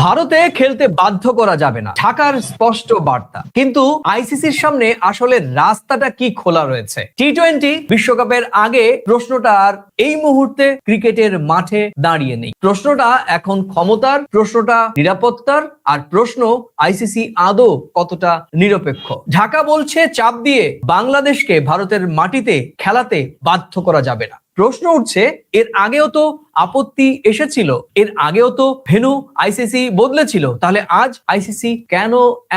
ভারতে খেলতে বাধ্য করা যাবে না, ঢাকার স্পষ্ট বার্তা। কিন্তু আইসিসির সামনে আসলে রাস্তাটা কি খোলা রয়েছে? টি-20 বিশ্বকাপের আগে প্রশ্নটা আর এই মুহূর্তে ক্রিকেটের মাঠে দাঁড়িয়ে নেই। প্রশ্নটা এখন ক্ষমতার, প্রশ্নটা নিরাপত্তার, আর প্রশ্ন আইসিসি আদৌ কতটা নিরপেক্ষ। ঢাকা বলছে চাপ দিয়ে বাংলাদেশকে ভারতের মাটিতে খেলাতে বাধ্য করা যাবে না। প্রশ্ন উঠছে, এর আগেও তো আপত্তি এসেছিল, এর আগেও তো ভেন্যু আইসিসি বদলেছিল, তাহলে আজ আইসিসি কেন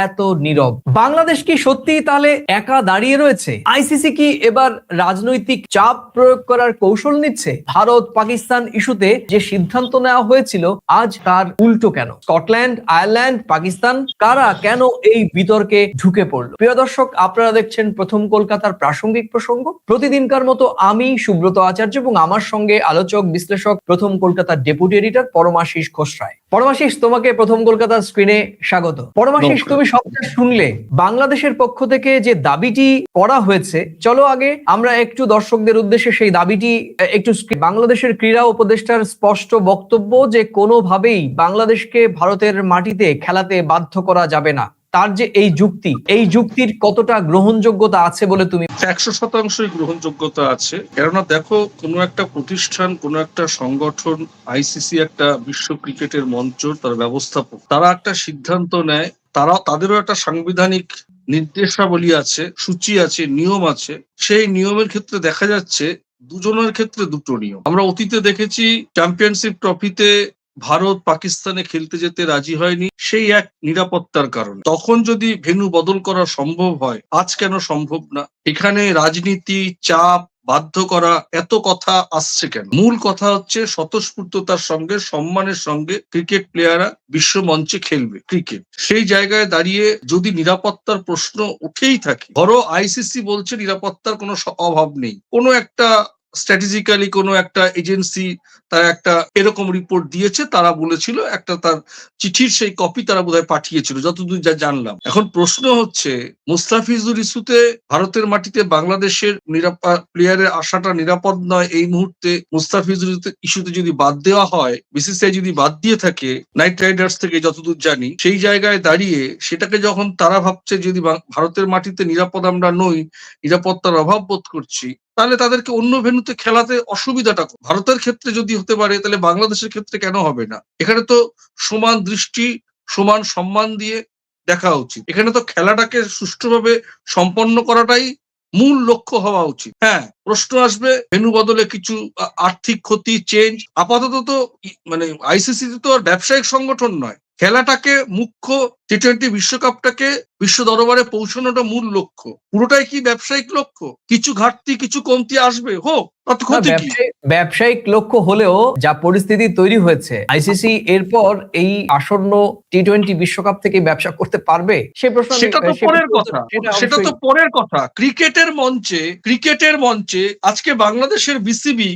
এত নীরব? বাংলাদেশ কি সত্যি তাহলে একা দাঁড়িয়ে রয়েছে? আইসিসি কি এবার রাজনৈতিক চাপ প্রয়োগ করার কৌশল নিচ্ছে? ভারত পাকিস্তান ইস্যুতে যে সিদ্ধান্ত নেওয়া হয়েছিল আজ তার উল্টো কেন? স্কটল্যান্ড, আয়ারল্যান্ড, পাকিস্তান কারা কেন এই বিতর্কে ঢুকে পড়লো? প্রিয় দর্শক, আপনারা দেখছেন প্রথম কলকাতার প্রাসঙ্গিক প্রসঙ্গ। প্রতিদিনকার মতো আমি সুব্রত আচার্য এবং আমার সঙ্গে আলোচক বিশ্লেষক প্রথম কলকাতার ডেপুটি এডিটর পরমাশিস ঘোষরায়। পরমাশিস, তোমাকে প্রথম কলকাতার স্ক্রিনে স্বাগত। পরমাশিস, তুমি সবটা শুনলে। বাংলাদেশের পক্ষ থেকে যে দাবিটি করা হয়েছে, চলো আগে আমরা একটু দর্শকদের উদ্দেশ্যে সেই দাবিটি একটু। বাংলাদেশের ক্রীড়া উপদেষ্টার স্পষ্ট বক্তব্য যে কোনোভাবেই বাংলাদেশকে ভারতের মাটিতে খেলাতে বাধ্য করা যাবে না। তার যে এই যুক্তির কতটা গ্রহণযোগ্যতা আছে বলে তুমি? 100% গ্রহণযোগ্যতা আছে। কেননা দেখো, কোনো একটা প্রতিষ্ঠান, কোনো একটা সংগঠন, আইসিসি একটা বিশ্ব ক্রিকেটের মঞ্চ, তার ব্যবস্থাপক, তারা একটা সিদ্ধান্ত নেয়, তাদেরও একটা সাংবিধানিক নির্দেশাবলী আছে, সূচি আছে, নিয়ম আছে। সেই নিয়মের ক্ষেত্রে দেখা যাচ্ছে দুজনের ক্ষেত্রে দুটো নিয়ম। আমরা অতীতে দেখেছি চ্যাম্পিয়নশিপ ট্রফিতে ভারত পাকিস্তানে খেলতে যেতে রাজি হয়নি, সেই এক নিরাপত্তার কারণে। তখন যদি ভেন্যু বদল করা সম্ভব হয়, আজ কেন সম্ভব না? এখানে রাজনীতি, চাপ, বাধ্য করা, এত কথা আসছে কেন? মূল কথা হচ্ছে স্বতঃস্ফূর্ততার সঙ্গে, সম্মানের সঙ্গে ক্রিকেট প্লেয়াররা বিশ্ব মঞ্চে খেলবে ক্রিকেট। সেই জায়গায় দাঁড়িয়ে যদি নিরাপত্তার প্রশ্ন উঠেই থাকে, ধরো আইসিসি বলছে নিরাপত্তার কোনো অভাব নেই, কোনো একটা স্ট্র্যাটেজিক্যালি কোনো একটা এজেন্সি তারা একটা এরকম রিপোর্ট দিয়েছে, তারা বলেছিল একটা তার চিঠির সেই কপি তারা বোধহয় পাঠিয়েছিল, যতদূর যা জানলাম। এখন প্রশ্ন হচ্ছে, মুস্তাফিজুর ইস্যুতে ভারতের মাটিতে বাংলাদেশের প্লেয়ারের আসাটা নিরাপদ নয় এই মুহূর্তে। মুস্তাফিজুর ইস্যুতে যদি বাদ দেওয়া হয়, বিসিসিআই যদি বাদ দিয়ে থাকে নাইট রাইডার্স থেকে, যতদূর জানি, সেই জায়গায় দাঁড়িয়ে সেটাকে যখন তারা ভাবছে যদি ভারতের মাটিতে নিরাপদ আমরা নই, নিরাপত্তার অভাব বোধ করছি, তাহলে তাদেরকে অন্য ভেন্যুতে খেলাতে অসুবিধাটা ভারতের ক্ষেত্রে যদি হতে পারে, তাহলে বাংলাদেশের ক্ষেত্রে কেন হবে না? এখানে তো সমান দৃষ্টি, সমান সম্মান দিয়ে দেখা উচিত। এখানে তো খেলাটাকে সুষ্ঠুভাবে সম্পন্ন করাটাই মূল লক্ষ্য হওয়া উচিত। হ্যাঁ, প্রশ্ন আসবে ভেন্যু বদলে কিছু আর্থিক ক্ষতি, চেঞ্জ। আপাতত তো মানে আইসিসি তো আর ব্যবসায়িক সংগঠন নয়। খেলাটাকে মুখ্য, টি-20 বিশ্বকাপটাকে বিশ্ব দরবারে পৌঁছানোটা মূল লক্ষ্য। পুরোটাই কি ব্যবসায়িক লক্ষ্য? কিছু ঘাটতি, কিছু কমতি আসবে, হোক, ব্যবসায়িক লক্ষ্য হলেও যা পরিস্থিতি তৈরি হয়েছে, আইসিসি এরপর এই আসন্ন টি-20 বিশ্বকাপ থেকে ব্যবসা করতে পারবে সে প্রশ্ন, সেটা তো পরের কথা। ক্রিকেটের মঞ্চে আজকে বাংলাদেশের বিসিবি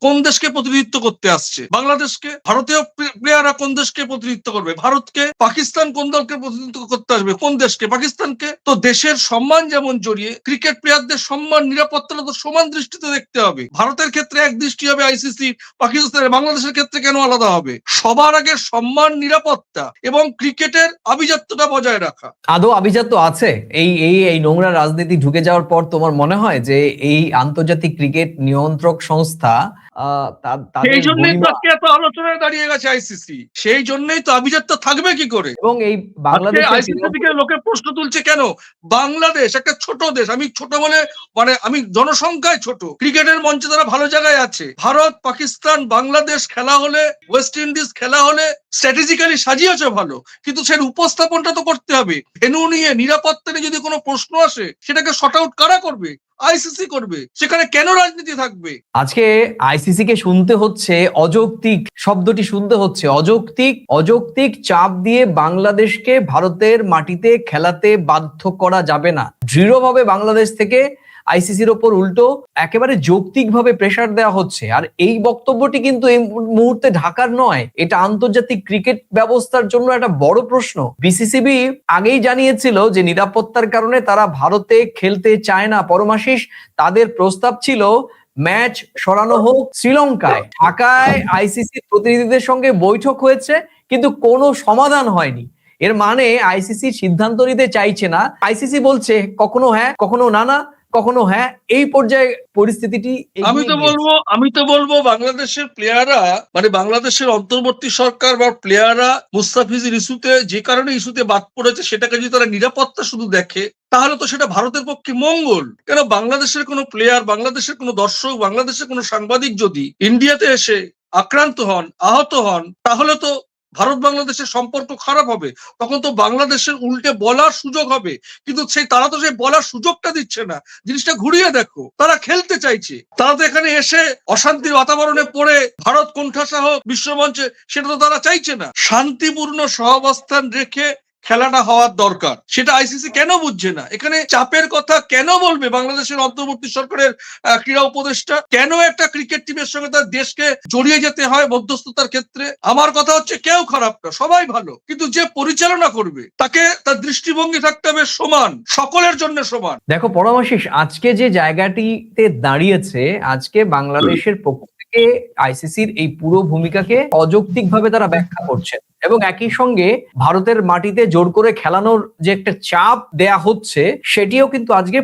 কোন দেশকে প্রতিনিধিত্ব করতে আসছে? বাংলাদেশকে। ভারতীয় প্লেয়াররা কোন দেশকে প্রতিনিধিত্ব করবে? ভারতকে। পাকিস্তান কোন দলকে প্রতিনিধিত্ব করতে আসবে? কোন দেশকে? পাকিস্তানকে। তো দেশের সম্মান যেমন জড়িয়ে, ক্রিকেট প্লেয়ারদের সম্মান, নিরাপত্তাটা তো সমান দৃষ্টিতে দেখতে হবে। ভারতের ক্ষেত্রে এক দৃষ্টি হবে আইসিসি, পাকিস্তানের, বাংলাদেশের ক্ষেত্রে কেন আলাদা হবে? সবার আগে সম্মান, নিরাপত্তা এবং ক্রিকেটের আভিজাত্যটা বজায় রাখা। আদৌ আভিজাত্য আছে? এই নোংরা রাজনীতি ঢুকে যাওয়ার পর তোমার মনে হয় যে এই আন্তর্জাতিক ক্রিকেট নিয়ন্ত্রক সংস্থা, সেই জন্যই তো আজকে এত আলোচনায় দাঁড়িয়ে গেছে আইসিসি। সেই জন্যই তো আভিজাত্য থাকবে কি করে? এবং এই বাংলাদেশ আইসিসি থেকে লোকে প্রশ্ন তুলছে কেন? বাংলাদেশ একটা ছোট দেশ, আমি ছোট বলে আমি জনসংখ্যায় ছোট, ক্রিকেটের মঞ্চে তারা ভালো জায়গায় আছে। ভারত, পাকিস্তান, বাংলাদেশ খেলা হলে, ওয়েস্ট ইন্ডিজ খেলা হলে স্ট্র্যাটেজিক্যালি সাজিয়েছে ভালো, কিন্তু সের উপস্থাপনটা তো করতে হবে। ভেন্যু নিয়ে, নিরাপত্তা নিয়ে যদি কোনো প্রশ্ন আসে, সেটাকে শর্ট আউট কারা করবে? আইসিসি করবে। সেখানে কেন রাজনীতি থাকবে? আজকে আইসিসি কে শুনতে হচ্ছে অযৌক্তিক, শব্দটি শুনতে হচ্ছে অযৌক্তিক চাপ দিয়ে বাংলাদেশকে ভারতের মাটিতে খেলাতে বাধ্য করা যাবে না। দৃঢ়ভাবে বাংলাদেশ থেকে আইসিসির ওপর উল্টো একেবারে যৌক্তিকভাবে প্রেসার দেওয়া হচ্ছে। আর এই বক্তব্যটি কিন্তু এই মুহূর্তে ঢাকার নয়, এটা আন্তর্জাতিক ক্রিকেট ব্যবস্থার জন্য একটা বড় প্রশ্ন। বিসিসিবি আগেই জানিয়েছিল যে নিরাপত্তার কারণে তারা ভারতে খেলতে চায় না। পরমাশিস, তাদের প্রস্তাব ছিল ম্যাচ সরানো হোক শ্রীলঙ্কায়। ঢাকায় আইসিসি প্রতিনিধিদের সঙ্গে বৈঠক হয়েছে, কিন্তু কোনো সমাধান হয়নি। এর মানে আইসিসি সিদ্ধান্ত নিতে চাইছে না। আইসিসি বলছে কখনো হ্যাঁ, কখনো না না, কখনো হ্যাঁ। এই পর্যায়ে পরিস্থিতিটি এগিয়ে গিয়েছে। আমি তো বলবো বাংলাদেশের প্লেয়াররা, মানে বাংলাদেশের অন্তর্বর্তী সরকার বা প্লেয়াররা মুস্তাফিজের ইস্যুতে যে কারণে ইস্যুতে বাদ পড়েছে সেটাকে যদি তারা নিরাপত্তা শুধু দেখে তাহলে তো সেটা ভারতের পক্ষে মঙ্গল। কেন বাংলাদেশের কোনো প্লেয়ার, বাংলাদেশের কোনো দর্শক, বাংলাদেশের কোনো সাংবাদিক যদি ইন্ডিয়াতে এসে আক্রান্ত হন, আহত হন, তাহলে তো ভারত বাংলাদেশের সম্পর্ক খারাপ হবে। তখন তো বাংলাদেশের উল্টে বলার সুযোগ হবে, কিন্তু তারা তো সেই বলার সুযোগটা দিচ্ছে না। জিনিসটা ঘুরিয়ে দেখো, তারা খেলতে চাইছে, তারা তো এখানে এসে অশান্তির বাতাবরণে পড়ে ভারত কোণঠাসা হোক বিশ্বমঞ্চে, সেটা তো তারা চাইছে না। শান্তিপূর্ণ সহাবস্থান রেখে খেলাটা হওয়ার দরকার, সেটা আইসিসি কেন বুঝছে না? এখানে চাপের কথা কেন বলবে বাংলাদেশের অন্তর্বর্তী সরকারের ক্রীড়া উপদেষ্টা? কেন একটা ক্রিকেট টিমের সঙ্গে তার দেশকে জড়িয়ে যেতে হয় মধ্যস্থতার ক্ষেত্রে? আমার কথা হচ্ছে কেউ খারাপ না, সবাই ভালো, কিন্তু যে পরিচালনা করবে তাকে তার দৃষ্টিভঙ্গি থাকতে হবে সমান, সকলের জন্য সমান। দেখো পরমাশিস, আজকে যে জায়গাটিতে দাঁড়িয়েছে, আজকে বাংলাদেশের পক্ষ থেকে আইসিসির এই পুরো ভূমিকাকে অযৌক্তিকভাবে তারা ব্যাখ্যা করছেন এবং একই সঙ্গে ভারতের মাটিতে জোর করে খেলানোর যে একটা চাপ দেয়া হচ্ছে সেটিও কিন্তু আজকে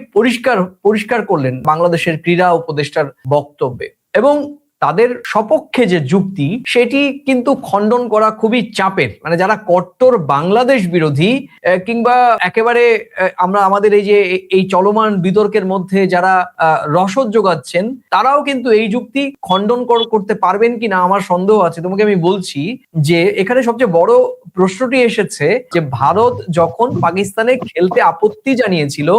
পরিষ্কার করলেন বাংলাদেশের ক্রীড়া উপদেষ্টার বক্তব্যে। এবং তাদের সপক্ষে যে যুক্তি সেটি কিন্তু খণ্ডন করা খুবই চাপের। মানে যারা কট্টর বাংলাদেশ বিরোধী কিংবা একেবারে আমরা আমাদের এই যে এই চলমান বিতর্কের মধ্যে যারা রসদ যোগাচ্ছেন, তারাও কিন্তু এই যুক্তি খণ্ডন করতে পারবেন কিনা আমার সন্দেহ আছে। তোমাকে আমি বলছি যে এখানে সবচেয়ে বড় প্রশ্নটি এসেছে যে ভারত যখন পাকিস্তানে খেলতে আপত্তি জানিয়েছিল,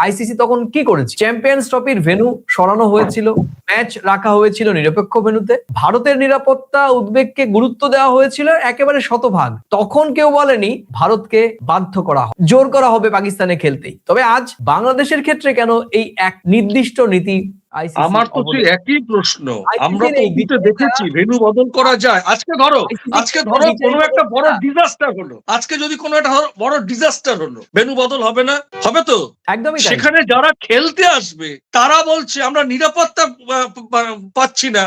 আইসিসি তখন কি করেছে? চ্যাম্পিয়ন্স ট্রফির ভেন্যু সরানো হয়েছিল, ম্যাচ রাখা হয়েছিল নিরপেক্ষ ভেন্যুতে, ভারতের নিরাপত্তা উদ্বেগকে গুরুত্ব দেওয়া হয়েছিল একেবারে শতভাগ। তখন কেউ বলেনি ভারতকে বাধ্য করা হবে, জোর করা হবে পাকিস্তানে খেলতেই। তবে আজ বাংলাদেশের ক্ষেত্রে কেন এই এক নির্দিষ্ট নীতি? আমার তো সেই একই প্রশ্ন। আমরা তো অতীতে দেখেছি ভেন্যু বদল করা যায়। আজকে ধরো কোনো একটা বড় ডিজাস্টার হলো, আজকে যদি কোনো একটা বড় ডিজাস্টার হলো, ভেন্যু বদল হবে না? হবে তো। একদমই সেখানে যারা খেলতে আসবে তারা বলছে আমরা নিরাপত্তা পাচ্ছি না।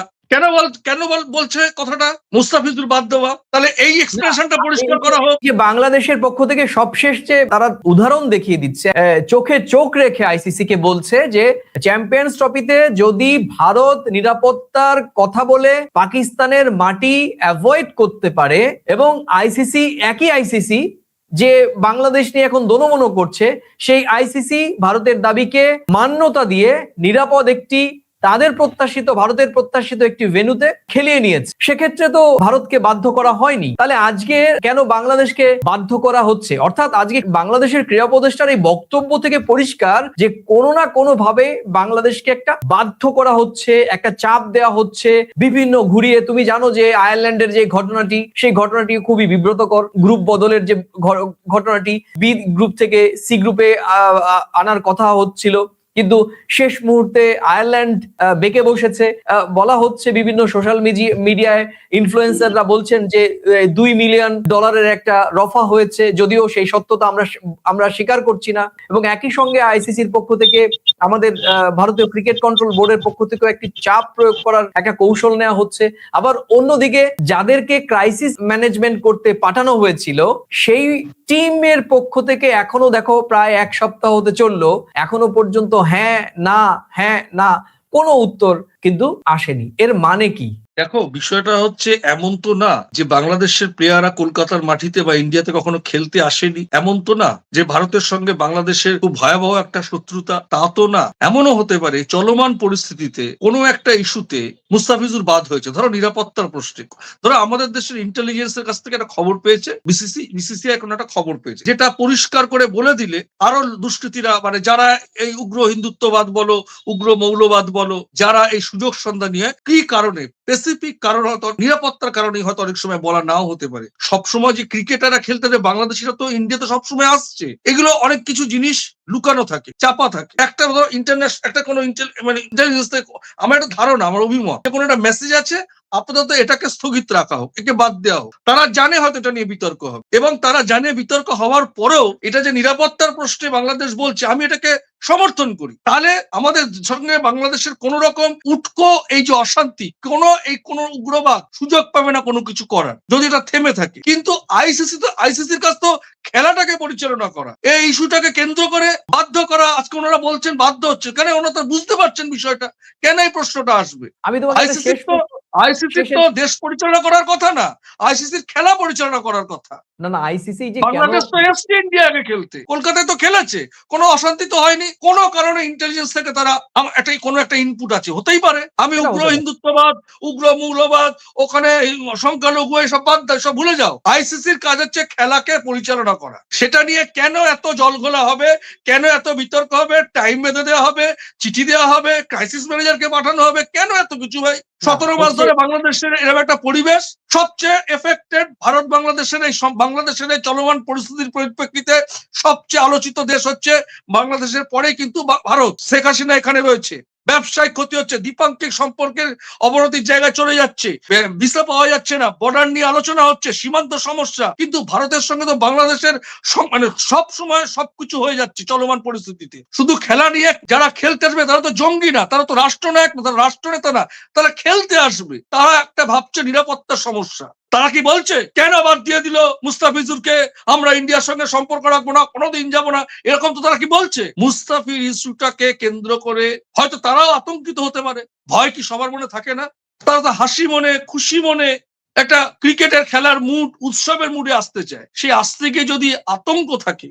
কেন বলছে কথাটা মুস্তাফিজুর বাদ দেওয়া? তাহলে এই এক্সপ্রেশনটা পরিষ্কার করা হোক। যে বাংলাদেশের পক্ষ থেকে সবশেষ যে তারা উদাহরণ দেখিয়ে দিচ্ছে, চোখে চোখ রেখে আইসিসি কে বলছে যে চ্যাম্পিয়ন্স ট্রফিতে যদি ভারত নিরাপত্তার কথা বলে পাকিস্তানের মাটি অ্যাভয়েড করতে পারে এবং একই আইসিসি যে বাংলাদেশ নিয়ে এখন দোনোমনো করছে, সেই আইসিসি ভারতের দাবিকে মান্যতা দিয়ে নিরাপদ একটি ভারতের প্রত্যাশিত একটি ভেন্যুতে খেলিয়ে নিয়েছে। সেক্ষেত্রে তো ভারতকে বাধ্য করা হয়নি। তাহলে আজকে কেন বাংলাদেশকে বাধ্য করা হচ্ছে? অর্থাৎ আজকে বাংলাদেশের ক্রীড়া উপদেষ্টার এই বক্তব্য থেকে পরিষ্কার যে কোনো না কোনো ভাবে বাংলাদেশকে একটা বাধ্য করা হচ্ছে, একটা চাপ দেওয়া হচ্ছে বিভিন্ন ঘুরিয়ে। তুমি জানো যে আয়ারল্যান্ডের যে ঘটনাটি, সেই ঘটনাটি খুবই বিব্রতকর। গ্রুপ বদলের যে ঘটনাটি, বি গ্রুপ থেকে সি গ্রুপে আনার কথা হচ্ছিল, কিন্তু শেষ মুহূর্তে আয়ারল্যান্ড বেঁকে বসেছে। বলা হচ্ছে বিভিন্ন সোশ্যাল মিডিয়ায় ইনফ্লুয়েন্সাররা বলছেন যে $2 মিলিয়ন একটা রফা হয়েছে, যদিও সেই সত্যতা আমরা স্বীকার করছি না। এবং একই সঙ্গে আইসিসির পক্ষ থেকে আমাদের ভারতীয় ক্রিকেট কন্ট্রোল বোর্ডের পক্ষ থেকে একটি চাপ প্রয়োগ করার একটা কৌশল নেওয়া হচ্ছে। আবার অন্যদিকে যাদেরকে ক্রাইসিস ম্যানেজমেন্ট করতে পাঠানো হয়েছিল, সেই টিমের পক্ষ থেকে এখনো দেখো প্রায় 1 সপ্তাহ হতে চললো, এখনো পর্যন্ত হ্যাঁ না কোনো উত্তর কিন্তু আসেনি। এর মানে কি? দেখো, বিষয়টা হচ্ছে এমন তো না যে বাংলাদেশের প্লেয়াররা কলকাতার মাটিতে বা ইন্ডিয়াতে কখনো খেলতে আসেনি, এমন তো না যে ভারতের সঙ্গে বাংলাদেশের খুব ভয়াবহ একটা শত্রুতা, তা তো না। এমনও হতে পারে চলমান পরিস্থিতিতে কোনো একটা ইস্যুতে মুস্তাফিজুর বাদ হয়েছে, ধরো নিরাপত্তার প্রশ্নে। ধরো আমাদের দেশের ইন্টেলিজেন্সের কাছ থেকে একটা খবর পেয়েছে, বিসিসিআই কোনো একটা খবর পেয়েছে, যেটা পরিষ্কার করে বলে দিলে আরো দুষ্কৃতীরা, মানে যারা এই উগ্র হিন্দুত্ববাদ বলো, উগ্র মৌলবাদ বলো, যারা এই সুযোগ সন্ধান নিয়ে কি কারণে, স্পেসিফিক কারণ হয়তো নিরাপত্তার কারণে হয়তো অনেক সময় বলা নাও হতে পারে। সবসময় যে ক্রিকেটাররা খেলতে যায়, বাংলাদেশিরা তো ইন্ডিয়াতে সবসময় আসছে, এগুলো অনেক কিছু জিনিস লুকানো থাকে, চাপা থাকে। একটা ইন্টারন্যাশনাল একটা কোনো ইন্টেলিজেন্স, আমার একটা ধারণা, আমার অভিমত, কোনো একটা মেসেজ আছে আপাতত এটাকে স্থগিত রাখা হোক, একে বাদ দেওয়া হোক। তারা জানে হয়তো এটা নিয়ে বিতর্ক হবে, এবং তারা জানে বিতর্ক হওয়ার পরেও এটা যে নিরাপত্তার প্রশ্নে বাংলাদেশ বলছে, আমি এটাকে সমর্থন করি। তাহলে আমাদের সঙ্গে বাংলাদেশের কোন রকম উটকো এই যে অশান্তি, কোন উগ্রবাদ সুযোগ পাবে না কোনো কিছু করার, যদি এটা থেমে থাকে। কিন্তু আইসিসির কাছ তো খেলাটাকে পরিচালনা করা, এই ইস্যুটাকে কেন্দ্র করে বাধ্য করা। আজকে ওনারা বলছেন বাধ্য হচ্ছে, কেন? ওনারা তো বুঝতে পারছেন বিষয়টা, কেন এই প্রশ্নটা আসবে। আমি তোমাকে একটা শেষ আইসিসির তো দেশ পরিচালনা করার কথা না, আইসিসির খেলা পরিচালনা করার কথা। না, আইসিসি যে কেন বাংলাদেশ তো এসছে ইন্ডিয়া আগে খেলতে, কলকাতায় তো খেলেছে, কোনো অশান্তি তো হয়নি। কোনো কারণে ইন্টেলিজেন্স থেকে তারা কোনো একটা ইনপুট আছে, হতেই পারে। আমি উগ্র হিন্দুত্ববাদ, উগ্র মৌলবাদ, ওখানে সংখ্যালঘু, এসব বাদ দাও, সব ভুলে যাও। আইসিসির কাজ হচ্ছে খেলাকে পরিচালনা করা। সেটা নিয়ে কেন এত জলঘোলা হবে, কেন এত বিতর্ক হবে, টাইম বেঁধে দেওয়া হবে, চিঠি দেওয়া হবে, ক্রাইসিস ম্যানেজারকে পাঠানো হবে, কেন এত কিছু ভাই? 17 মাস ধরে বাংলাদেশের এরকম একটা পরিবেশ, সবচেয়ে এফেক্টেড ভারত। বাংলাদেশের এই চলমান পরিস্থিতির পরিপ্রেক্ষিতে সবচেয়ে আলোচিত দেশ হচ্ছে বাংলাদেশের পরে কিন্তু ভারত। শেখ হাসিনা এখানে রয়েছে, ব্যবসায়িক ক্ষতি হচ্ছে, দ্বিপাক্ষিক সম্পর্কের অবনতির জায়গায় চলে যাচ্ছে, ভিসা পাওয়া যাচ্ছে না, বর্ডার নিয়ে আলোচনা হচ্ছে, সীমান্ত সমস্যা। কিন্তু ভারতের সঙ্গে তো বাংলাদেশের মানে সব সময় সবকিছু হয়ে যাচ্ছে চলমান পরিস্থিতিতে। শুধু খেলা নিয়ে যারা খেলতে আসবে তারা তো জঙ্গি না, তারা তো রাষ্ট্রনায়ক না, তারা রাষ্ট্রনেতা না, তারা খেলতে আসবে। তারা একটা ভাবছে নিরাপত্তার সমস্যা। তারা কি বলছে কেন বাদ দিয়ে দিল মুস্তাফিজুরকে, আমরা ইন্ডিয়ার সঙ্গে সম্পর্ক রাখবো না, কোনোদিন যাবো না, এরকম তো তারা কি বলছে? মুস্তাফির ইস্যুটাকে কেন্দ্র করে হয়তো তারাও আতঙ্কিত হতে পারে। ভয় কি সবার মনে থাকে না? তারা তো হাসি মনে, খুশি মনে একটা ক্রিকেটের খেলার মুড, উৎসবের মুডে আসতে চায়। সেই আসতে গিয়ে যদি আতঙ্ক থাকে,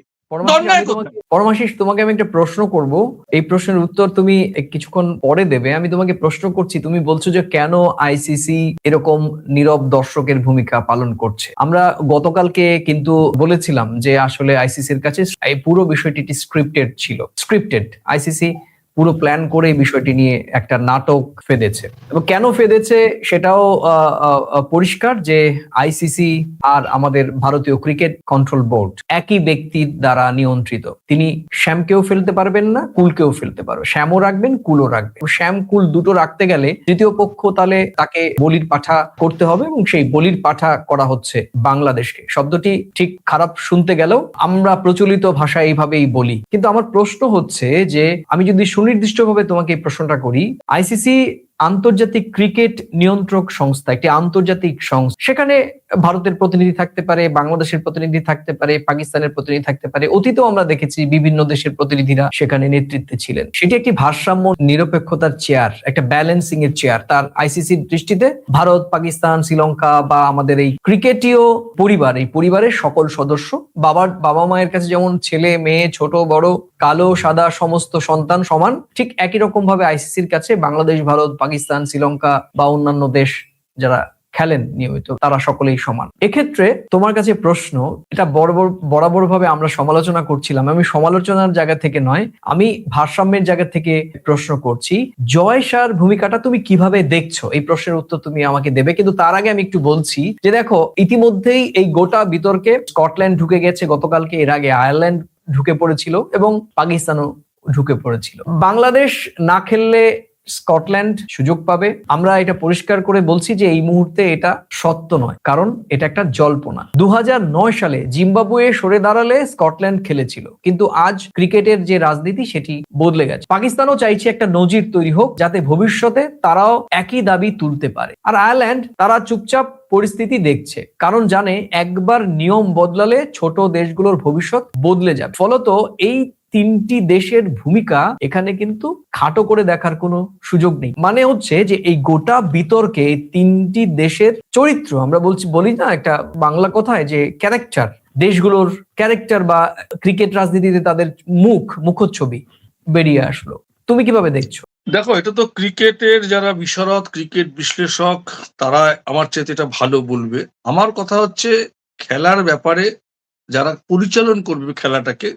পরমাশিস, তোমাকে আমি একটা প্রশ্ন করব, এই প্রশ্নের উত্তর তুমি কিছুক্ষণ পরে দেবে। আমি তোমাকে প্রশ্ন করছি, তুমি বলছো যে কেন আইসিসি এরকম নীরব দর্শকের ভূমিকা পালন করছে। আমরা গতকালকে কিন্তু বলেছিলাম যে আসলে আইসিসির কাছে এই পুরো বিষয়টি স্ক্রিপ্টেড। আইসিসি পুরো প্ল্যান করে এই বিষয়টি নিয়ে একটা নাটক ফেদেছে, এবং কেন ফেদেছে সেটাও পরিষ্কার, যে আইসিসি আর আমাদের ভারতীয় ক্রিকেট কন্ট্রোল বোর্ড একই ব্যক্তির দ্বারা নিয়ন্ত্রিত। তিনি শ্যামকেও ফেলতে পারবেন না, কুলকেও ফেলতে পারবেন, শ্যামও রাখবেন, কুলও রাখবেন। শ্যাম কুল দুটো রাখতে গেলে তৃতীয় পক্ষ তাহলে তাকে বলির পাঠা করতে হবে, এবং সেই বলির পাঠা করা হচ্ছে বাংলাদেশকে। শব্দটি ঠিক খারাপ শুনতে গেলেও আমরা প্রচলিত ভাষায় এইভাবেই বলি। কিন্তু আমার প্রশ্ন হচ্ছে যে, আমি যদি সুনির্দিষ্টভাবে তোমাকে এই প্রশ্নটা করি, আইসিসি আন্তর্জাতিক ক্রিকেট নিয়ন্ত্রক সংস্থা, একটি আন্তর্জাতিক সংস্থা। সেখানে ভারতের প্রতিনিধি থাকতে পারে, বাংলাদেশের প্রতিনিধি থাকতে পারে, পাকিস্তানের প্রতিনিধি থাকতে পারে। অতীতেও আমরা দেখেছি বিভিন্ন দেশের প্রতিনিধিরা সেখানে নেতৃত্বে ছিলেন। সেটি একটি ভারসাম্য নিরপেক্ষতার চেয়ার, একটা ব্যালেন্সিং এর চেয়ার। তার আইসিসির দৃষ্টিতে ভারত, পাকিস্তান, শ্রীলঙ্কা বা আমাদের এই ক্রিকেটীয় পরিবার, এই পরিবারের সকল সদস্য, বাবা মায়ের কাছে যেমন ছেলে মেয়ে, ছোট বড়, কালো সাদা সমস্ত সন্তান সমান, ঠিক একই রকম ভাবে আইসিসির কাছে বাংলাদেশ, ভারত, পাকিস্তান, শ্রীলঙ্কা বা অন্যান্য দেশ যারা খেলেন নিয়মিত, তারা সকলেই সমান। এক্ষেত্রে তোমার কাছে প্রশ্ন, এটা বরাবর ভাবে আমরা সমালোচনা করছিলাম, আমি সমালোচনার জায়গা থেকে নয়, আমি ভারসাম্যের জায়গা থেকে প্রশ্ন করছি। জয় শাহর ভূমিকাটা তুমি কিভাবে দেখছো? এই প্রশ্নের উত্তর তুমি আমাকে দেবে, কিন্তু তার আগে আমি একটু বলছি যে দেখো, ইতিমধ্যেই এই গোটা বিতর্কে স্কটল্যান্ড ঢুকে গেছে গতকালকে, এর আগে আয়ারল্যান্ড ঢুকে পড়েছিল এবং পাকিস্তানও ঢুকে পড়েছিল। বাংলাদেশ না খেললে স্কটল্যান্ড সুযোগ পাবে। আমরা এটা পরিষ্কার করে বলছি যে এই মুহূর্তে এটা সত্য নয়, কারণ এটা একটা জল্পনা। 2009 সালে জিম্বাবুয়ে সরে দাঁড়ালে স্কটল্যান্ড খেলেছিল, কিন্তু আজ ক্রিকেটের যে রাজনীতি সেটি বদলে গেছে। পাকিস্তানও চাইছে একটা নজির তৈরি হোক, যাতে ভবিষ্যতে তারাও একই দাবি তুলতে পারে। আর আয়ারল্যান্ড, তারা চুপচাপ পরিস্থিতি দেখছে, কারণ জানে একবার নিয়ম বদলালে ছোট দেশগুলোর ভবিষ্যৎ বদলে যাবে। ফলত এই তিনটি দেশের ভূমিকা এখানে কিন্তু খাটো করে দেখার কোনো সুযোগ নেই। মানে হচ্ছে যে এই গোটা বিতর্কে তিনটি দেশের চরিত্র, আমরা বলি না একটা বাংলা কথায় যে ক্যারেক্টার, দেশগুলোর ক্যারেক্টার বা ক্রিকেট রাজনীতিতে তাদের মুখচ্ছবি বেরিয়ে আসলো। তুমি কিভাবে দেখছো? দেখো, এটা তো ক্রিকেটের যারা বিশারদ ক্রিকেট বিশ্লেষক, তারা আমার চেয়ে এটা ভালো বলবে। আমার কথা হচ্ছে, খেলার ব্যাপারে যারা পরিচালন করবে খেলাটাকে,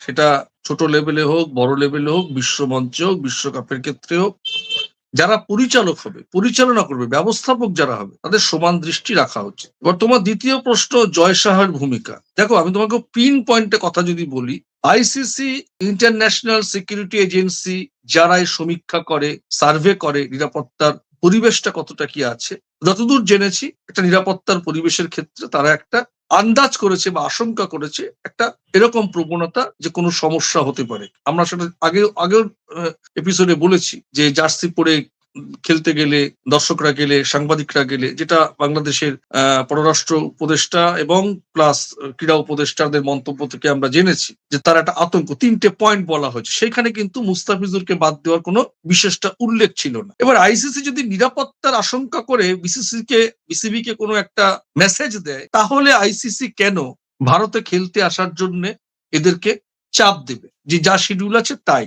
সেটা ছোট লেভেলে হোক, বড় লেভেলে হোক, বিশ্বমঞ্চে হোক, বিশ্বকাপের ক্ষেত্রে হোক, যারা পরিচালক হবে, পরিচালনা করবে, ব্যবস্থাপক যারা হবে, তাদের সমান দৃষ্টি রাখা উচিত। এবার তোমার দ্বিতীয় প্রশ্ন, জয় শাহের ভূমিকা। দেখো, আমি তোমাকে পিন পয়েন্টে কথা যদি বলি, আইসিসি, ইন্টারন্যাশনাল সিকিউরিটি এজেন্সি, যারা এই সমীক্ষা করে, সার্ভে করে নিরাপত্তার পরিবেশটা কতটা কি আছে। যতদূর জেনেছি একটা নিরাপত্তার পরিবেশের ক্ষেত্রে তারা একটা আন্দাজ করেছে বা আশঙ্কা করেছে একটা এরকম প্রবণতা যে কোনো সমস্যা হতে পারে। আমরা সেটা আগেও এপিসোডে বলেছি যে জার্সি পরে খেলতে গেলে, দর্শকরা গেলে, সাংবাদিকরা গেলে, যেটা বাংলাদেশের পররাষ্ট্র উপদেষ্টা এবং প্লাস ক্রীড়া উপদেষ্টাদের মন্তব্য থেকে আমরা জেনেছি যে তার একটা আতঙ্ক। 3টে পয়েন্ট বলা হয়েছে, সেখানে কিন্তু মুস্তাফিজুরকে বাদ দেওয়ার কোনো বিশেষটা উল্লেখ ছিল না। এবার আইসিসি যদি নিরাপত্তার আশঙ্কা করে বিসিবি কে কোনো একটা মেসেজ দেয়, তাহলে আইসিসি কেন ভারতে খেলতে আসার জন্য এদেরকে চাপ দেবে যে যা শিডিউল আছে তাই?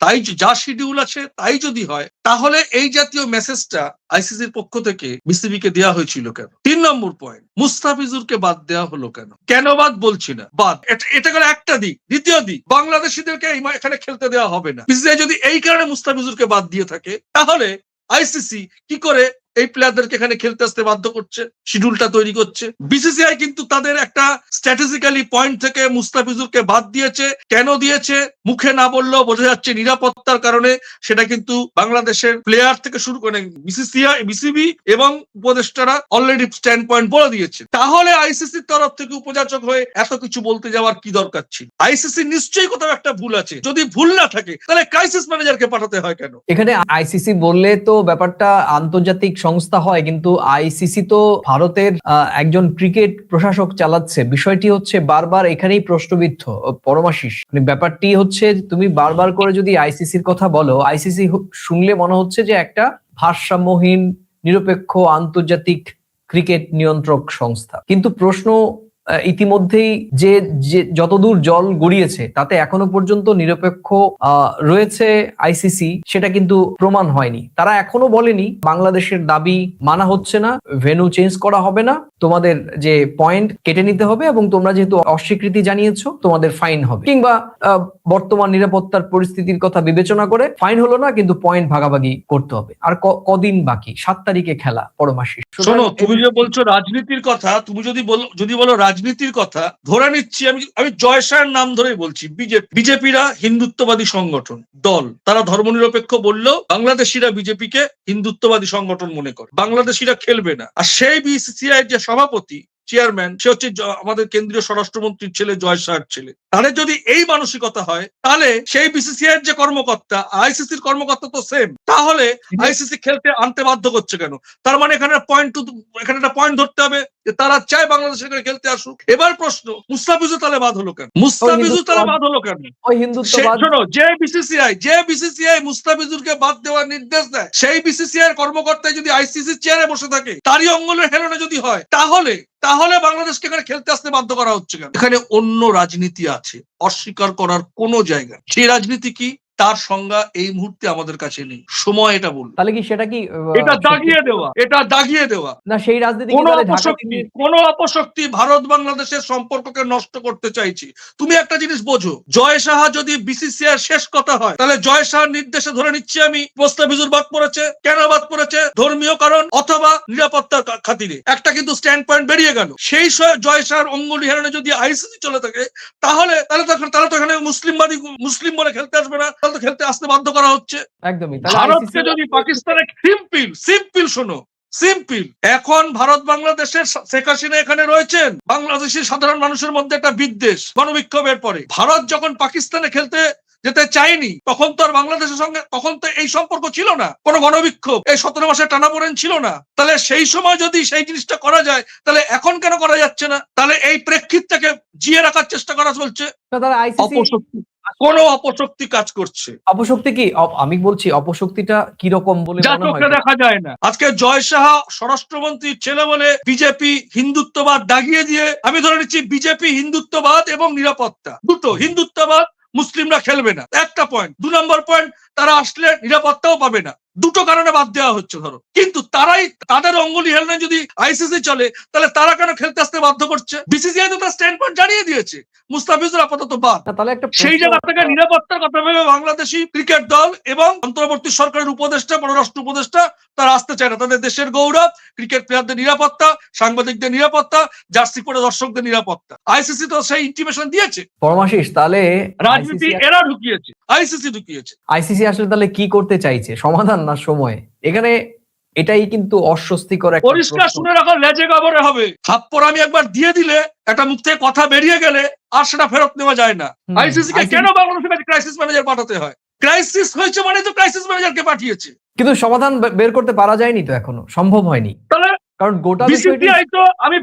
তাই যা শিডিউল আছে তাই যদি হয়, তাহলে এই জাতীয় মেসেজটা আইসিসির পক্ষ থেকে বিসিবি কে দেওয়া হয়েছিল কেন? 3 নম্বর পয়েন্ট, মুস্তাফিজুরকে বাদ দেওয়া হলো কেন বাদ বলছি না, বাদ। এটা গেল একটা দিক। দ্বিতীয় দিক, বাংলাদেশিদেরকে এখানে খেলতে দেওয়া হবে না। বিসিসিআই যদি এই কারণে মুস্তাফিজুরকে বাদ দিয়ে থাকে, তাহলে আইসিসি কি করে এই প্লেয়ারদেরকে এখানে খেলতে আসতে বাধ্য করছে, শিডিউলটা তৈরি করছে? বিসিসিআই কিন্তু তাদের একটা স্ট্র্যাটেজিক্যালি পয়েন্ট থেকে মুস্তাফিজুরকে বাদ দিয়েছে। কেন দিয়েছে মুখে না বললেও বোঝা যাচ্ছে নিরাপত্তার কারণে। সেটা কিন্তু বাংলাদেশের প্লেয়ার থেকে শুরু করে বিসিবি এবং উপদেষ্টারা অলরেডি স্ট্যান্ড পয়েন্ট বলে দিয়েছে। তাহলে আইসিসির তরফ থেকে উপযাচক হয়ে এত কিছু বলতে যাওয়ার কি দরকার ছিল? আইসিসি নিশ্চয়ই কোথাও একটা ভুল আছে। যদি ভুল না থাকে তাহলে ক্রাইসিস ম্যানেজারকে পাঠাতে হয় কেন? এখানে আইসিসি বললে তো ব্যাপারটা আন্তর্জাতিক সংস্থা হয়, কিন্তু আইসিসি তো ভারতের একজন ক্রিকেট প্রশাসক চালাচ্ছে। বিষয়টি হচ্ছে বারবার এখানেই প্রশ্নবিদ্ধ পরমাশিস। মানে ব্যাপারটি হচ্ছে তুমি বারবার করে যদি আইসিসির কথা বলো, আইসিসি শুনলে মনে হচ্ছে যে একটা ভারসাম্যহীন নিরপেক্ষ আন্তর্জাতিক ক্রিকেট নিয়ন্ত্রক সংস্থা। কিন্তু প্রশ্ন ইতিমধ্যেই যে যতদূর জল গড়িয়েছে তাতে এখনো পর্যন্ত নিরপেক্ষ রয়েছে আইসিসি, সেটা কিন্তু প্রমাণ হয়নি। তারা এখনো বলেনি বাংলাদেশের দাবি মানা হচ্ছে না, ভেন্যু চেঞ্জ করা হবে না, তোমাদের যে পয়েন্ট কেটে নিতে হবে এবং তোমরা যেহেতু অস্বীকৃতি জানিয়েছো তোমাদের ফাইন হবে, কিংবা বর্তমান নিরাপত্তার পরিস্থিতির কথা বিবেচনা করে ফাইন হলো না কিন্তু পয়েন্ট ভাগাভাগি করতে হবে। আর কদিন বাকি, 7 তারিখে খেলা পরমাশিস। শোনো, তুমি যে বলছো রাজনীতির কথা, তুমি যদি বলো রাজনীতির কথা, ধরে নিচ্ছি আমি জয়সার নাম ধরে বলছি, বিজেপিরা হিন্দুত্ববাদী সংগঠন দল, তারা ধর্মনিরপেক্ষ বললেও বাংলাদেশিরা বিজেপিকে হিন্দুত্ববাদী সংগঠন মনে করে, বাংলাদেশিরা খেলবে না। আর সেই বিসিসিআই যে সভাপতি চেয়ারম্যান, সে হচ্ছে আমাদের কেন্দ্রীয় স্বরাষ্ট্রমন্ত্রীর ছেলে, জয় শাহর ছেলে। তাদের যদি এই মানসিকতা হয়, তাহলে সেই বিসিসিআই যে কর্মকর্তা, আইসিসির কর্মকর্তা তো সেম, তাহলে আইসিসি খেলতে আনতে বাধ্য করছে কেন? তার মানে এখানে একটা পয়েন্ট ধরতে হবে যে তারা চায় বাংলাদেশের এখানে খেলতে আসুক। এবার প্রশ্ন, মুস্তাফিজুর তাহলে বাদ হলো কেন? শোনো, যে বিসিসিআই মুস্তাফিজুরকে বাদ দেওয়ার নির্দেশ দেয়, সেই বিসিসিআই এর কর্মকর্তায় যদি আইসিসি চেয়ারে বসে থাকে, তারই অঙ্গলের হেলনে যদি হয়, তাহলে বাংলাদেশকে এখানে খেলতে আসতে বাধ্য করা হচ্ছে কেন? এখানে অন্য রাজনীতি আছে, অস্বীকার করার কোনো জায়গা। সেই রাজনীতি কি, তার সংজ্ঞা এই মুহূর্তে আমাদের কাছে নেই। সময় এটা বলবে। তাহলে কি সেটা কি এটা দাগিয়ে দেওয়া না, সেই রাজনীতি কোনো অপশক্তি ভারত বাংলাদেশের সম্পর্ককে নষ্ট করতে চাইছি। তুমি একটা জিনিস বোঝো, জয় সাহা যদি বিসিসিআই শেষ কথা হয়, তাহলে জয় সাহার নির্দেশে ধরে নিচ্ছি আমি মুস্তাফিজুর বাদ পড়েছে। কেন বাদ পড়েছে? ধর্মীয় কারণ অথবা নিরাপত্তার খাতিরে। একটা কিন্তু স্ট্যান্ড পয়েন্ট বেরিয়ে গেল। সেই জয় সাহার অঙ্গুলি হেলনে যদি আইসিসি চলে থাকে, তাহলে তো এখানে মুসলিম বলে খেলতে আসবে না, তাহলে তো খেলতে আসতে বাধ্য করা হচ্ছে। একদমই। ভারতকে যদি পাকিস্তানে সিম্পল এখন ভারত বাংলাদেশের শেখ হাসিনা এখানে রয়েছেন, বাংলাদেশের সাধারণ মানুষের মধ্যে একটা বিদ্বেষ গণবিক্ষোভের পরে। ভারত যখন পাকিস্তানে খেলতে যেতে চাইনি, তখন তো আর বাংলাদেশের সঙ্গে তখন তো এই সম্পর্ক ছিল না, কোনো গণবিক্ষোভ, এই 17 মাসের টানাপোড়েন ছিল না। তাহলে সেই সময় যদি সেই জিনিসটা করা যায়, তাহলে এখন কেন করা যাচ্ছে না? তাহলে এই প্রেক্ষিতটাকে জিয়ে রাখার চেষ্টা করা চলছে। কোন অপশক্তি কাজ করছে। অপশক্তি কি? আমি বলছি অপশক্তিটা কি রকম বলে মনে হয় দেখা যায় না। আজকে জয় সাহা স্বরাষ্ট্রমন্ত্রীর ছেলে বলে বিজেপি হিন্দুত্ববাদ দাগিয়ে দিয়ে, আমি ধরে নিচ্ছি বিজেপি হিন্দুত্ববাদ এবং নিরাপত্তা দুটো, হিন্দুত্ববাদ মুসলিমরা খেলবে না, একটা পয়েন্ট। 2 নম্বর পয়েন্ট, তারা আসলে নিরাপত্তাও পাবে না। দুটো কারণে বাদ দেওয়া হচ্ছে ধরো, কিন্তু তাদের অঙ্গুলি হেলনে যদি আইসিসি চলে, তাহলে তারা কেন খেলতে আসতে বাধ্য করছে? বিসিসিআই তো তার স্ট্যান্ড পয়েন্ট জানিয়ে দিয়েছে, মুস্তাফিজুর আপাতত বাদ। সেই জায়গা থেকে নিরাপত্তার কথা ভেবে বাংলাদেশি ক্রিকেট দল এবং অন্তর্বর্তী সরকারের উপদেষ্টা, পররাষ্ট্র উপদেষ্টা, তারা আসতে চায় না। তাদের দেশের গৌরব, ক্রিকেট প্লেয়ারদের নিরাপত্তা, সাংবাদিকদের নিরাপত্তা, জার্সি পরে দর্শকদের নিরাপত্তা, আইসিসি তো সেই ইন্টিমেশন দিয়েছে। পরমাশিস, তাহলে রাজনীতি এরা ঢুকিয়েছে, আইসিসি ঢুকিয়েছে। আইসিসি আসলে তাহলে কি করতে চাইছে? সমাধান না সময়? এখানে এটাই কিন্তু অস্বস্তিকর একটা পরিষ্কার প্রশ্ন। শুনে রাখো, লেজে গবরে হবে। থাপ্পড় আমি একবার দিয়ে দিলে, একটা মুখ থেকে কথা বেরিয়ে গেলে আর সেটা ফেরত নেওয়া যায় না। আইসিসি কে কেন বাংলাদেশের কাছে ক্রাইসিস ম্যানেজার পাঠাতে হয়? ক্রাইসিস হয়েছে মানে তো ক্রাইসিস ম্যানেজারকে পাঠিয়েছে। কিন্তু সমাধান বের করতে পারা যায়নি তো, এখনো সম্ভব হয়নি, তাহলে কারণ গোটা বিষয়টি বিসিসিআই তো, আমি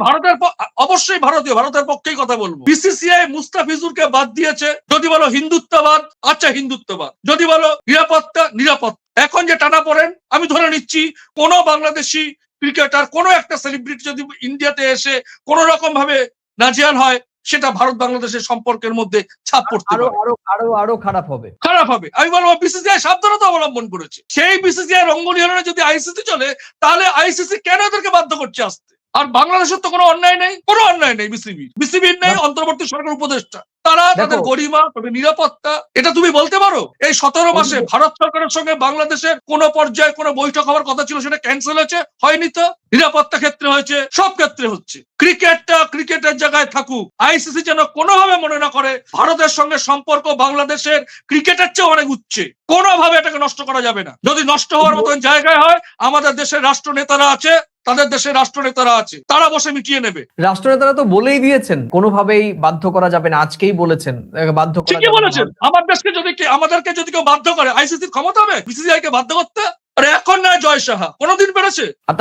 অবশ্যই ভারতের পক্ষেই কথা বলবো। বিসিসিআই মুস্তাফিজুরকে বাদ দিয়েছে। যদি বলো হিন্দুত্ববাদ, আচ্ছা হিন্দুত্ববাদ। যদি বলো নিরাপত্তা, নিরাপত্তা। এখন যে টানা পড়েন, আমি ধরে নিচ্ছি কোন বাংলাদেশি ক্রিকেটার, কোন একটা সেলিব্রিটি যদি ইন্ডিয়াতে এসে কোন রকম ভাবে নাজেহাল হয়, সেটা ভারত বাংলাদেশের সম্পর্কের মধ্যে ছাপ পড়তে আরো পারে, আরো আরো আরো খারাপ হবে। খারাপ হবে। আমি বলবো বিসিসিআই সাবধানতা অবলম্বন করেছে। সেই বিসিসিআই রঙ্গনিয়রণে যদি আইসিসি চলে, তাহলে আইসিসি কেন এদেরকে বাধ্য করছে আসতে? আর বাংলাদেশের তো কোনো অন্যায় নেই, কোনো অন্যায় নেই। বিসিবির নেই, অন্তর্বর্তী সরকার উপদেষ্টা, তারা তাদের গরিমা, তবে নিরাপত্তা, এটা তুমি বলতে পারো এই 17 মাসে ভারত সরকারের সঙ্গে বাংলাদেশের কোন পর্যায়ে কোন বৈঠক হওয়ার কথা ছিল, সেটা ক্যান্সেল হয়েছে? হয়নি তো। নিরাপত্তা ক্ষেত্রে হয়েছে, সব ক্ষেত্রে হচ্ছে। ক্রিকেটটা ক্রিকেটের জায়গায় থাকুক। আইসিসি যেন কোনোভাবে মনে না করে ভারতের সঙ্গে সম্পর্ক বাংলাদেশের ক্রিকেটের চেয়ে অনেক উচ্চে। কোনোভাবে এটাকে নষ্ট করা যাবে না। যদি নষ্ট হওয়ার মতন জায়গায় হয়, আমাদের দেশের রাষ্ট্র নেতারা আছে, তাদের দেশের রাষ্ট্রনেতারা আছে, তারা বসে মিটিয়ে নেবে। রাষ্ট্রনেতারা তো বলেই দিয়েছেন কোনোভাবেই বাধ্য করা যাবে না, আজকেই বলেছেন বাধ্য করা ঠিকই যাবে না। বলেছেন। আমাদেরকে যদি কেউ বাধ্য করে, আইসিসির ক্ষমতা হবে বিসিসিআই কে বাধ্য করতে? আরে এখন নয় জয় সাহা, কোনদিন পেরেছে? আর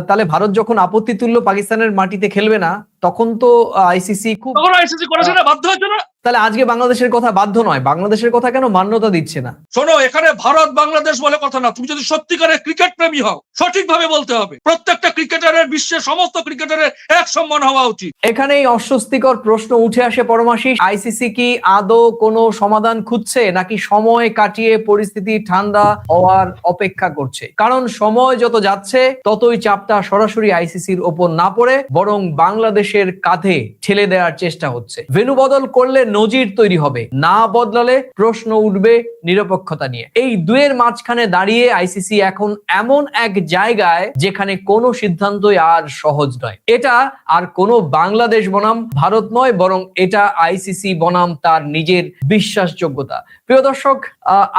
তাহলে ভারত যখন আপত্তি তুললো পাকিস্তানের মাটিতে খেলবে না, তখন তো আইসিসি তখন আইসিসি করেছে না, বাধ্য হয়েছে না? তাহলে আজকে বাংলাদেশের কথা বাধ্য নয়, বাংলাদেশের কথা কেন মান্যতা দিচ্ছে না? শোনো, এখানে ভারত বাংলাদেশ বলে কথা না। তুমি যদি সত্যিকারের ক্রিকেট প্রেমী হও, সঠিকভাবে বলতে হবে। প্রত্যেকটা ক্রিকেটারের, বিশ্বের সমস্ত ক্রিকেটারের এক সম্মান হওয়া উচিত। এখানেই অস্বস্তিকর প্রশ্ন উঠে আসে পরমাশিস, আইসিসি কি আদৌ কোনো সমাধান খুঁজছে, নাকি সময় কাটিয়ে পরিস্থিতি ঠান্ডা হওয়ার অপেক্ষা করছে? কারণ সময় যত যাচ্ছে, ততই চাপটা সরাসরি আইসিসির ওপর না পড়ে বরং বাংলাদেশের কাঁধে ঠেলে দেওয়ার চেষ্টা হচ্ছে। ভেন্যু বদল করলে নজির তৈরি হবে, না বদলালে প্রশ্ন উঠবে নিরপেক্ষতা নিয়ে। এই দুয়ের মাঝখানে দাঁড়িয়ে আইসিসি এখন এমন এক জায়গায় যেখানে কোনো সিদ্ধান্তই আর সহজ নয়। এটা আর কোনো বাংলাদেশ বনাম ভারত নয়, বরং এটা আইসিসি বনাম তার নিজের বিশ্বাসযোগ্যতা। প্রিয় দর্শক,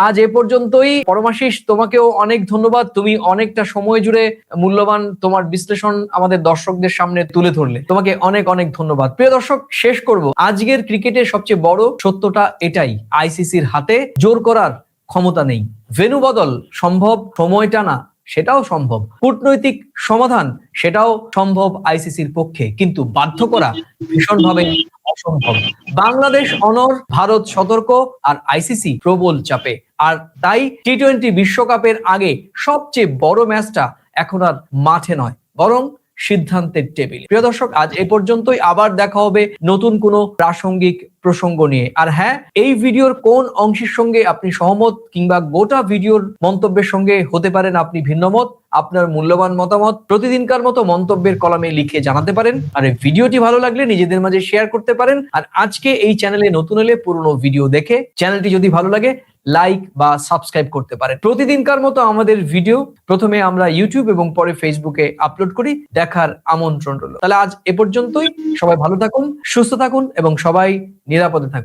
আজ এ পর্যন্তই। পরমাশিস, তোমাকেও অনেক ধন্যবাদ। তুমি অনেকটা সময় জুড়ে মূল্যবান তোমার বিশ্লেষণ আমাদের দর্শকদের সামনে তুলে ধরলে, তোমাকে অনেক অনেক ধন্যবাদ। প্রিয় দর্শক, শেষ করব, আজকের ক্রিকেটের সবচেয়ে বড় সত্যটা এটাই, আইসিসির হাতে জোর করার ক্ষমতা নেই। ভেন্যু বদল সম্ভব, সময় টানা সেটাও সম্ভব, কূটনৈতিক সমাধান সেটাও সম্ভব আইসিসির পক্ষে, কিন্তু বাধ্য করা ভীষণভাবে অসম্ভব। বাংলাদেশ অনড়, ভারত সতর্ক, আর আইসিসি প্রবল চাপে। আর তাই টি-20 বিশ্বকাপের আগে সবচেয়ে বড় ম্যাচটা এখন আর মাঠে নয়, বরং সিদ্ধান্তের টেবিলে। প্রিয় দর্শক, আজ এ পর্যন্তই। আবার দেখা হবে নতুন কোনো প্রাসঙ্গিক প্রসঙ্গ নিয়ে। আর হ্যাঁ, এই ভিডিওর কোন অংশের সঙ্গে আপনি সহমত, কিংবা গোটা ভিডিওর মন্তব্যের সঙ্গে হতে পারেন আপনি ভিন্নমত, আপনার মূল্যবান মতামত প্রতিদিনকার মতো মন্তব্যের কলামে লিখে জানাতে পারেন। আর এই ভিডিওটি ভালো লাগলে নিজেদের মাঝে শেয়ার করতে পারেন। আর আজকে এই চ্যানেলে নতুন হলে পুরনো ভিডিও দেখে চ্যানেলটি যদি ভালো লাগে লাইক বা সাবস্ক্রাইব করতে পারেন। প্রতিদিনকার মতো আমাদের ভিডিও প্রথমে আমরা ইউটিউব এবং পরে ফেসবুকে আপলোড করি, দেখার আমন্ত্রণ রইল। তাহলে আজ এ পর্যন্তই। সবাই ভালো থাকুন, সুস্থ থাকুন এবং সবাই নিরাপদে থাকুন।